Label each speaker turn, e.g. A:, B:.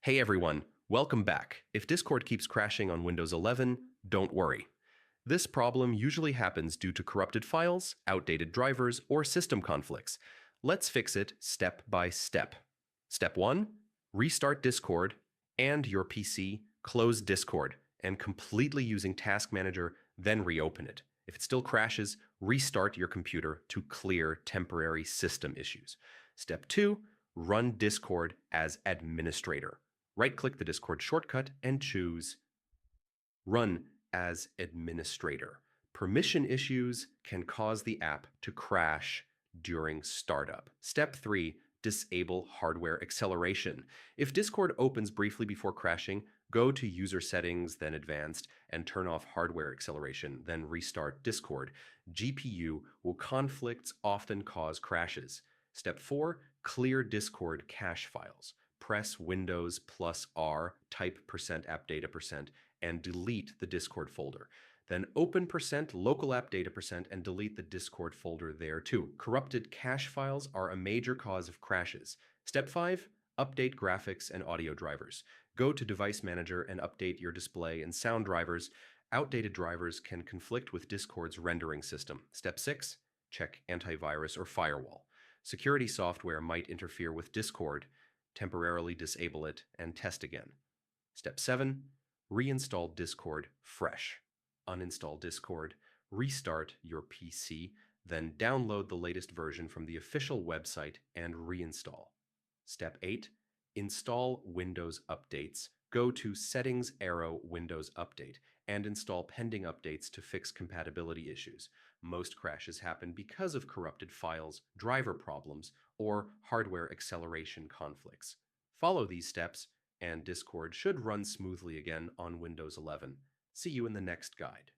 A: Hey everyone, welcome back. If Discord keeps crashing on Windows 11, don't worry. This problem usually happens due to corrupted files, outdated drivers, or system conflicts. Let's fix it step by step. Step 1. Restart Discord and your PC, close Discord, and completely using Task Manager, then reopen it. If it still crashes, restart your computer to clear temporary system issues. Step 2. Run Discord as administrator. Right-click the Discord shortcut and choose Run as Administrator. Permission issues can cause the app to crash during startup. Step 3. Disable hardware acceleration. If Discord opens briefly before crashing, go to User Settings, then Advanced, and turn off hardware acceleration, then restart Discord. GPU conflicts often cause crashes. Step 4. Clear Discord cache files. Press Windows plus R, type %appdata% and delete the Discord folder. Then open %local app data% and delete the Discord folder there too. Corrupted cache files are a major cause of crashes. Step 5. Update graphics and audio drivers. Go to Device Manager and update your display and sound drivers. Outdated drivers can conflict with Discord's rendering system. Step 6. Check antivirus or firewall. Security software might interfere with Discord. Temporarily disable it and test again. Step 7. Reinstall Discord fresh. Uninstall Discord, restart your PC, then download the latest version from the official website and reinstall. Step 8. Install Windows Updates. Go to Settings arrow Windows Update and install pending updates to fix compatibility issues. Most crashes happen because of corrupted files, driver problems, or hardware acceleration conflicts. Follow these steps, and Discord should run smoothly again on Windows 11. See you in the next guide.